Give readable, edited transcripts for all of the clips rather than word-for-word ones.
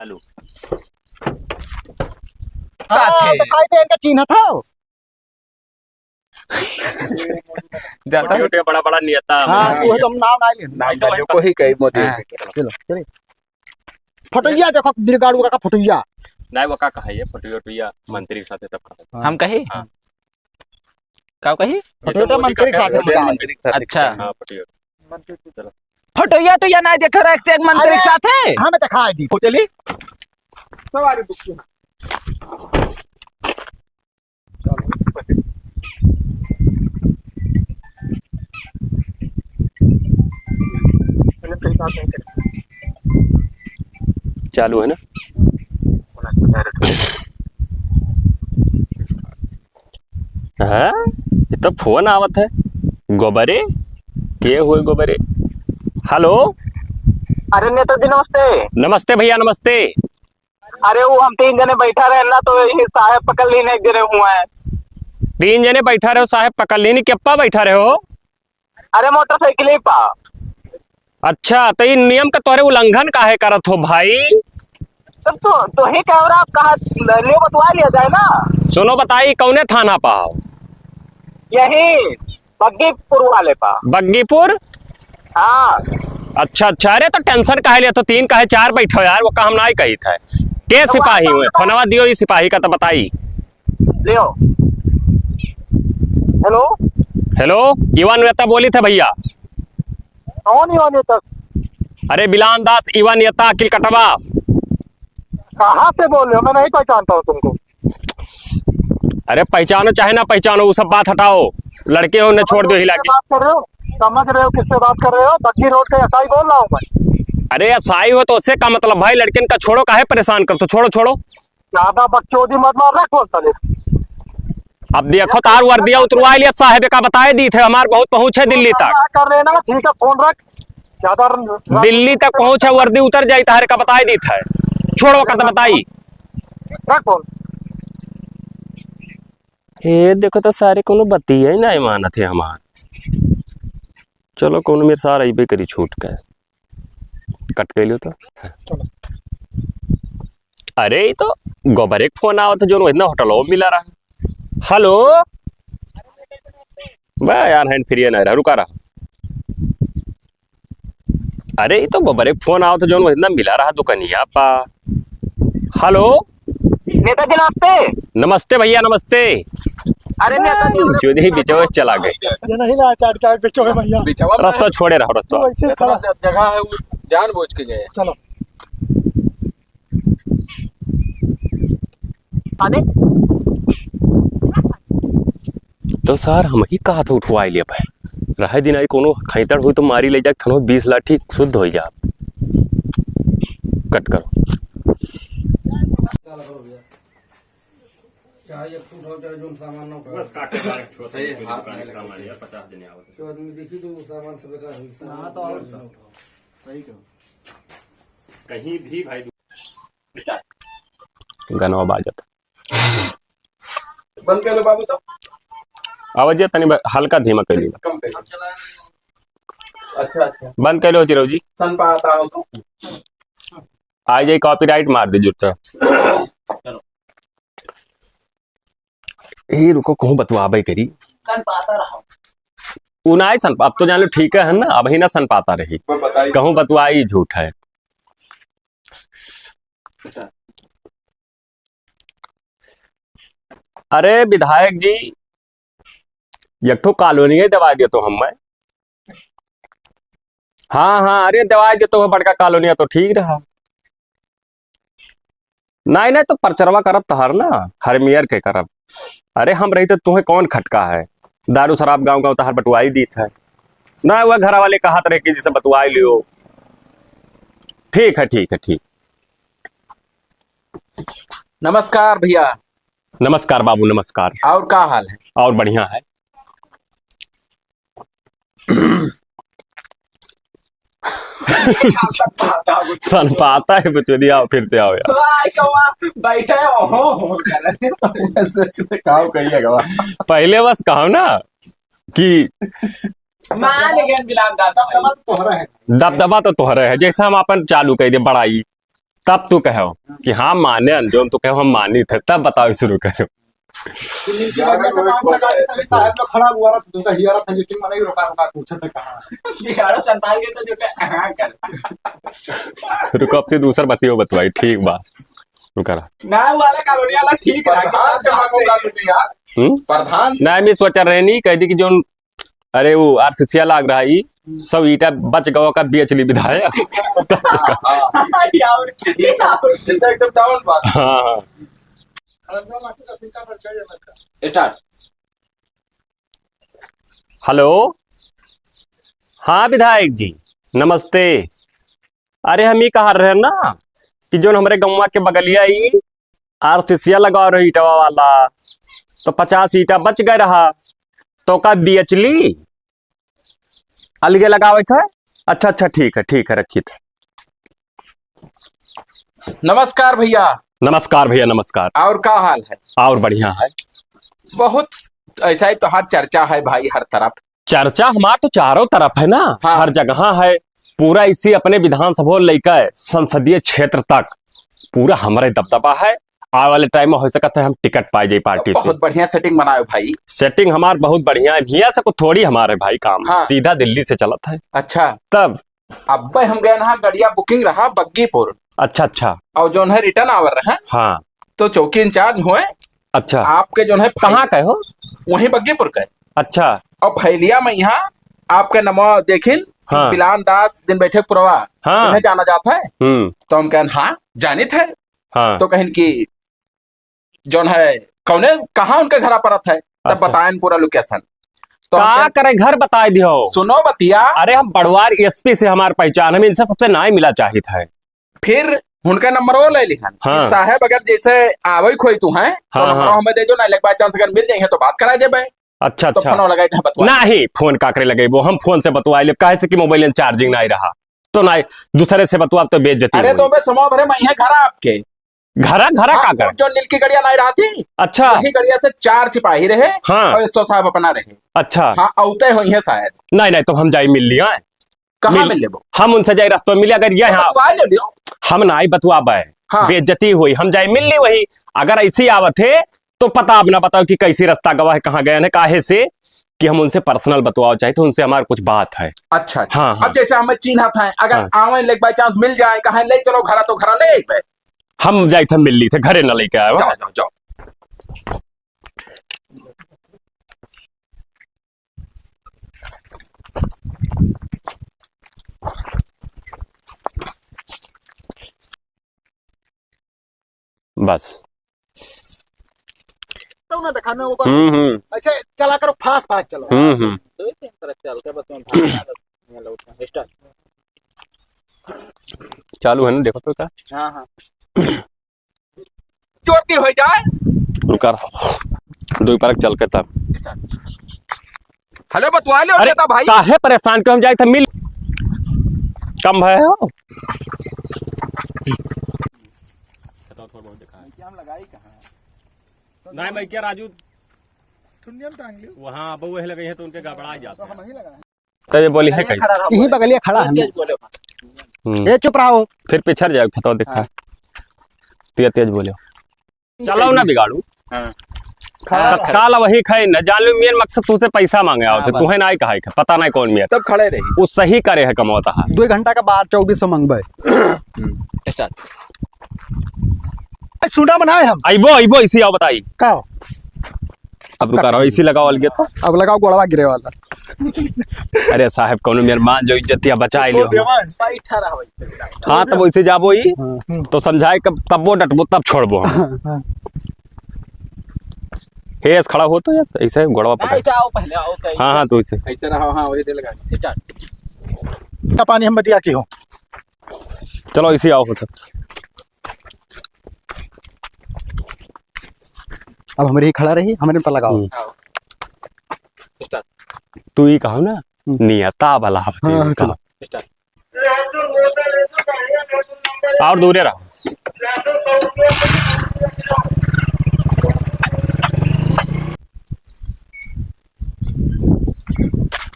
चालू हाँ, दिखाई दे इनका चिन्ह था छोटे छोटे बड़ा बड़ा नियता हाँ वो तो नाम ना ले को ही कही मोदी चलो चलिए फटैया देखो बिरगाड़ू का फटैया नहीं वो का कहा ये फटुया टुया मंत्री के साथ तब कहा हम कही हाँ। क्या कही फटैया मंत्री के साथ अच्छा हाँ फटुया फटोया तो या ना देखो एक से एक मंत्री के साथ है हमें दिखाई दी चली सवारी बुक चालू है ना हाँ ये तो फोन आवत है गोबरे के हुए गोबरे हेलो अरे नेताजी नमस्ते। नमस्ते भैया नमस्ते। अरे वो हम 3 जने बैठा रहे ना तो ये साहब पकड़ लेने एक जने हुआ है। 3 जने बैठा रहे हो साहब पकड़ लेनी केप्पा बैठा रहे हो। अरे मोटरसाइकिल ही पा। अच्छा तो ये नियम का तोरे उल्लंघन काहे करत हो भाई। तब तो ही कैमरा कहा ले बतवा लिया जाए ना। सुनो बताई कौने थाना पा हो। यही बग्गीपुर वाले पा। बग्गीपुर हाँ अच्छा अच्छा अरे तो टेंशन काहे लिया तो 3 काहे 4 बैठो यार वो काम नहीं कही था के सिपाही हुए फोनवा दियो ये सिपाही का तो बताई। लियो हेलो हेलो इवान नेता बोली थे भैया। कौन ही तक अरे बिलान दास इवान नेता अकिल कटवा। कहाँ से बोल रहे हो मैं नहीं पहचानता हूँ तुमको। अरे पहचानो चाहे ना पहचानो वो सब बात हटाओ लड़के हो ने छोड़ दो हिला के। बात कर रहे हो समझ रहे हो किससे बात कर रहे हो। बग्गी रोड के ऐसा ही बोल रहा हूँ मैं। अरे ऐसाई हो तो उससे का मतलब भाई लड़के का छोड़ो काहे परेशान कर तो छोड़ो छोड़ो। ज्यादा बकचोदी मत मार रहा कौन सा। अब देखो तार वर्दिया उतरवा लिया साहब का बताए दी थे हमारे बहुत पहुंच है दिल्ली तक। कर रहे ना ठीक है फोन रख ज्यादा दिल्ली तक पहुंच है वर्दी उतर जाई तार का बताए दी थे छोड़ो का तो बताई। रख फोन। हे देखो तो सारे कोनो बत्ती है ना इमानत है हमार। चलो कोनो मेरे सारा ही करी छूट के कट के लियो तो। अरे ये तो गोबर एक फोन आवा था जो इतना होटल हो मिला रहा। हेलो वाह यार हैंड फ्री है ना रहा रुका रहा। अरे ये तो गोबर एक फोन आवा था जो इतना मिला रहा दुकानिया पा। हेलो नेताजी नमस्ते। नमस्ते भैया नमस्ते। अरे नेताजी चौधरी बिचो चला गए ये नहीं ना चार चार बिचो है भैया रास्ता छोड़े रहो रास्ता ऐसे खड़ा जगह है वो जान बूझ के गए। चलो आने तो सर हम ही कहा था उठवाई लिया भाई रहे दिन आई कोनो खैतड़ हुई तो मारी ले जा थनो 20 लाठी शुद्ध हो जा। कट करो चाहे एक फूट हो चाहे जो सामान ना हो बस काटे बारे छोटा सही है, है हाथ दुकान में का लगा सामान यार 50 दिन आवत तो आदमी देखी तो वो सामान सब बेकार हुई। हाँ तो और सही कहो कहीं भी भाई गनवा बाजत बंद कर लो बाबू तो आवाज तनी हल्का धीमा कर ली कम कर। अच्छा अच्छा बंद कर लो चिरो जी सन पाता हो तो आ जाए कॉपीराइट मार दे जुटा। ए रुको कहूं बतवाबे करी कन पाता रहा उनाई सन अब तो जान लो ठीक है ना अब ही ना सन पाता रही बताइए कहूं बतवाई झूठ है। अरे विधायक जी एक ठो कॉलोनी दवा दिया तो हम मैं। हाँ हाँ अरे दवा दे तो बड़का कॉलोनी तो ठीक रहा। नहीं नहीं तो परचरवा करब तहार ना हर मेयर के करब। अरे हम रही तो तुम्हें कौन खटका है दारू शराब गांव गांव तहार बटवाई दी था ना वह घर वाले कहा तरह की जिसे बतवाई लियो। ठीक है ठीक है ठीक। नमस्कार भैया। नमस्कार बाबू नमस्कार। और क्या हाल है। और बढ़िया है। सन पाता है बचोदी आओ फिरते आओ यार बैठे हो कहिएगा पहले बस कहो ना कि दबदबा तो तोहरे है दबदबा तो तोहरे है जैसे हम अपन चालू कह दे बड़ाई तब तू कहो कि हाँ माने अंजोम, तू कहो हम मानी थे, तब बताओ शुरू करो। साहब लोग खड़ा हुआ रहा तो उनका हियारा था जो टीम नहीं रोका रोका पूछा था कहाँ 11:47 के तो जो के हाँ कर रुको अब से दूसरा बतियो बतवाई, ठीक बा रुका रहा। ना वाला कॉलोनी वाला ठीक रहा प्रधान से मांगूंगा लुटी यार प्रधान से। ना मैं सोचा रहे नहीं कह दी कि जो अरे वो आरसीसी लाग रहा ही सब ईटा बच गवा का बेचली विधायक। एकदम डाउन बात। हाँ स्टार्ट। हेलो, हाँ विधायक जी नमस्ते। अरे हम ही कहा रहे ना कि जो हमारे गौवा के बगलिया ही आरसीसी लगा रही ईटवा वाला, तो 50 ईटा बच गए रहा, तो का बेचली अलगे लगावे का। अच्छा अच्छा ठीक है रखी थे। नमस्कार भैया। नमस्कार भैया नमस्कार। और क्या हाल है? और बढ़िया है। बहुत ऐसा ही तो हर चर्चा है भाई हर तरफ। चर्चा हमार तो चारों तरफ है ना। हाँ। हर जगह है। पूरा इसी अपने विधानसभा लेकर संसदीय क्षेत्र तक पूरा हमारे दबदबा है। आने वाले टाइम में हो सकता है हम टिकट पाए जाए पार्टी से। बहुत बढ़िया सेटिंग बनाए भाई। सेटिंग हमार बहुत बढ़िया है भैया से को थोड़ी हमारे भाई काम हाँ। सीधा दिल्ली से चलत है। अच्छा तब अब हम गए ना गड़िया बुकिंग रहा बग्गीपुर अच्छा और जो है रिटर्न आवर रहे हाँ तो चौकी इंचार्ज हुए अच्छा आपके जो है कहाँ कहे हो? वहीं बग्गीपुर के अच्छा और फैलिया में यहाँ आपके नमो देखिन हाँ। बिलान दास दिन बैठे पुरवा हाँ। उन्हें जाना जाता है। तो हम कहन हाँ जानी थे। हाँ तो कहन की जो है कौने कहाँ उनके घर पर है तब अच्छा। बताएं पूरा लोकेशन। तो हम का कहन, करे घर बता दियो। सुनो बतिया। अरे हम बड़वार एसपी से हमार पहचान हमें इनसे सबसे ना मिला चाहिए था। फिर उनका नंबर वो ले लिखन हाँ। साहब अगर जैसे आवे खोई तू है तो हाँ, नंबर हाँ। हमें दे दो ना लग बाय चांस अगर मिल जाए तो बात करा देबे। अच्छा तो अच्छा फोन लगाए थे बतवा नहीं फोन काकरे लगे वो हम फोन से बतवाए ले काहे से कि मोबाइल में चार्जिंग नहीं रहा तो नहीं दूसरे से बतवा तो बेइज्जती अरे तो मैं समो भरे मैं यहाँ घर आपके घरा घरा हाँ, का कर जो नील की गड़िया नहीं रहा थी अच्छा वही गड़िया से 4 सिपाही रहे हाँ। और 100 साहब अपना रहे। अच्छा हाँ औते हुई है शायद। नहीं नहीं तो हम जाए मिल लिया कहाँ मिल लेबो? हम उनसे जाए रास्ते में मिले अगर ये हाँ बतवा ले लियो। हम नहीं बतवा पाए हाँ। बेइज्जती हुई हम जाए मिल ली वही अगर ऐसी आवत है तो पता अब ना बताओ कि कैसी रास्ता गवा है कहाँ गए हैं काहे से कि हम उनसे पर्सनल बतवाओ चाहे तो उनसे हमारा कुछ बात है। अच्छा हाँ, हाँ। अब जैसे हमें चिन्ह था अगर हाँ। आवे लग बाय चांस मिल जाए कहा ले चलो घर तो घर ले आते। हम जाए थे मिल ली थे घरे न लेके आए जाओ जाओ जाओ। बस तो ना दिखाने वो अच्छा चला करो फास्ट फास्ट चलो। चालू है ना देखो तो क्या हाँ हाँ चोटी हो जाए। रुका दो पार्क चल के तब हेलो बतवा लो अरे भाई। काहे परेशान क्यों हम जाए थे मिल कम है हो नहीं मैं क्या राजू वहाँ अब वही लगे हैं तो उनके घबरा जाते हैं तो ये बोली है कैसे यही बगलिया खड़ा है। ये चुप रहो फिर पिछड़ जाओ खतवा दिखा तेज तेज बोलो चलो ना बिगाड़ू काला वही खाई न जान लो मेन मकसद तुझसे पैसा मांगे आओ थे तुम्हें ना कहा पता नहीं कौन मेरा तब खड़े रही वो सही करे है कमाता है 2 घंटा का बाद 2400 मंगबे सुना बनाए हम अबो इसी आओ बताई का अब रुका रहो इसी लगाओ अलगे तो अब लगाओ गोड़वा गिरे वाला। अरे साहब कौन मेरे मान जो इज्जतिया बचाए लियो हाँ तब वैसे जाबो ही तो समझाए कब तब डटबो तब छोड़बो हम हेस खड़ा हो तो यार ऐसे गोड़वा पकड़ आओ पहले आओ हाँ हाँ तू इसे ऐसे रहो। हाँ वही दे लगा पानी हम बतिया की हो चलो इसी आओ तो अब हमारे ही खड़ा रही हमारे पर लगाओ। तू ही कहो ना नियता वाला हाँ, चलो। और दूरे रहो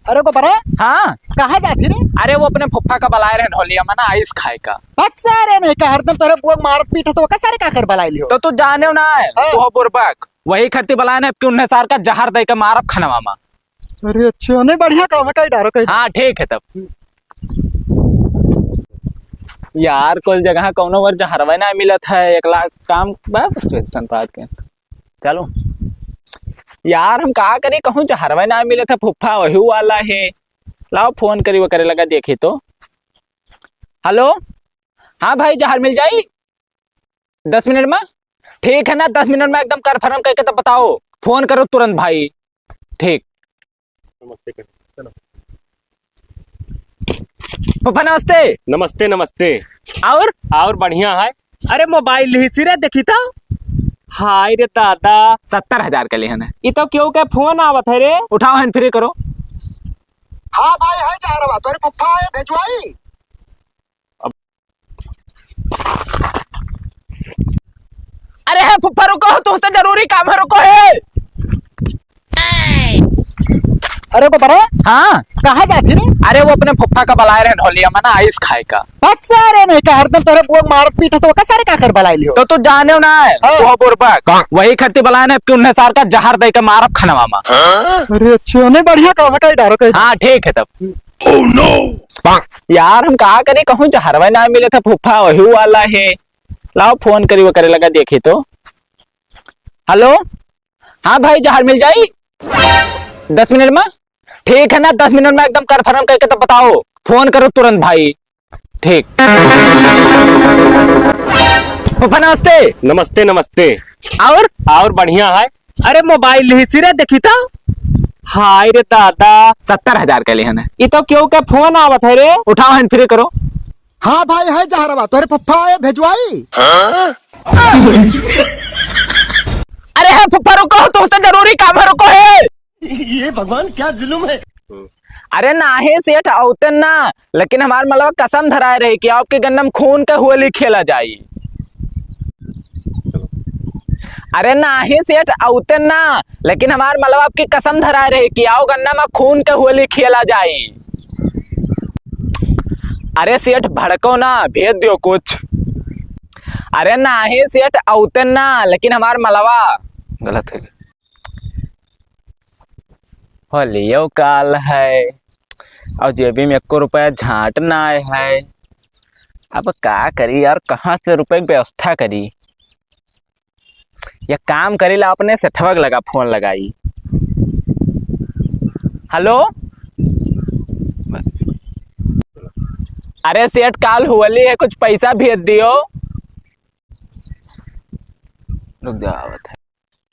अरे को परा हाँ कहाँ जाती रे? अरे वो अपने फुफ्फा का बलाए रहे ढोलिया में ना आइस खाए का। बस सारे नहीं का हरदम तेरे बुआ मारत पीटा तो का सारे का कर बलाई लियो। तो तू जाने ना है हाँ। वो बुरबक वही खत्ती बलाए ने कि उन्हें सार का जहर दे के मारब खनवा में। अरे अच्छा नहीं बढ़िया काम है कहीं डारो कहीं। हाँ ठीक है तब यार कुल जगह कौनो बार जहरवा ना मिलत है 1 लाख काम बस स्टेशन बात के चलो यार हम कहा करे कहूँ जहरवा ना मिलत है फुफ्फा वही वाला है। लाओ फोन करी वो करे लगा देखी तो। हेलो हाँ भाई जहर मिल जाई 10 मिनट में? ठीक है ना 10 मिनट में एकदम कन्फर्म करके तो बताओ फोन करो तुरंत भाई। ठीक फुफ्फा नमस्ते। नमस्ते नमस्ते। और बढ़िया है। अरे मोबाइल ही सिरे देखी था। हाय रे दादा 70,000 के लिए है ये तो क्यों के फोन आवत है रे? उठाओ हैंड फ्री करो। हाँ भाई है जा रहा तोरे पप्पा है भेजवाई। अरे है फुफ्फा रुको तुमसे जरूरी काम है रुको है। अरे को परा हाँ कहाँ जाती रे? अरे वो अपने फुफ्फा का बलाए रहे ढोलिया में ना आइस खाए का। बस सारे नहीं का हरदम तेरे बुआ मारत पीटा तो का सारे का कर बलाई लियो। तो तू जाने ना है हाँ। वो बुरबक वही खत्ती बलाए ने कि उन्हें सार का जहर दे के मारब खनवा में। अरे अच्छा नहीं बढ़िया काम है कहीं डारो कहीं। हाँ ठीक है तब यार हम कहा करे कहूँ जहरवा ना मिले था फुफ्फा वही वाला है। लाओ फोन करी वो करे लगा देखी तो। हेलो हाँ भाई जहर मिल जाई 10 मिनट में? ठीक है ना 10 मिनट में एकदम कन्फर्म करके तो बताओ फोन करो तुरंत भाई। ठीक फुफ्फा नमस्ते। नमस्ते नमस्ते। और बढ़िया है। अरे मोबाइल ही सिरे देखी था। हाय रे दादा 70,000 के लिए है ये तो क्यों के फोन आवत है रे? उठाओ हैंड फ्री करो। हाँ भाई है जा रहा तोरे पप्पा है भेजवाई। अरे है फुफ्फा रुको तुमसे जरूरी काम है रुको है। ये भगवान क्या जुल्म है। अरे ना है सेठ औतन ना लेकिन हमार मतलब कसम धराए रहे कि आपके गन्नम खून का होली खेला जाई। अरे ना है सेठ औतन ना लेकिन हमार मतलब आपकी कसम धराए रहे कि आओ गन्ना में खून का होली खेला जाई। अरे सेठ भड़को ना भेज दियो कुछ। अरे ना है सेठ औतन ना लेकिन हमार मलवा गलत है होलियो काल है और जेबी में 1 रुपया झांट ना है। अब का करी यार कहाँ से रुपए की व्यवस्था करी? या काम करी ला अपने से ठवक लगा फोन लगाई। हेलो बस अरे सेठ काल होली है कुछ पैसा भेज दियो। रुक जाओ आवत है।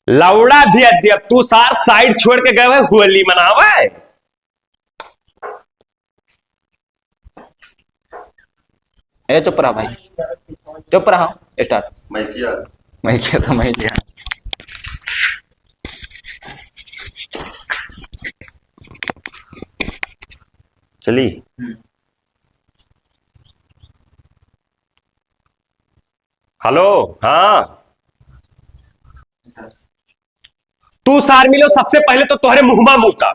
लौड़ा भी अध्यप तू सार साइड छोड़ के गए हुए होली मनावे। ए चुप रहा भाई चुप रहा स्टार्ट। मैं किया तो मैं किया। चली हेलो हाँ तू सार मिलो सबसे पहले तो तुम्हारे मुंहमा मुता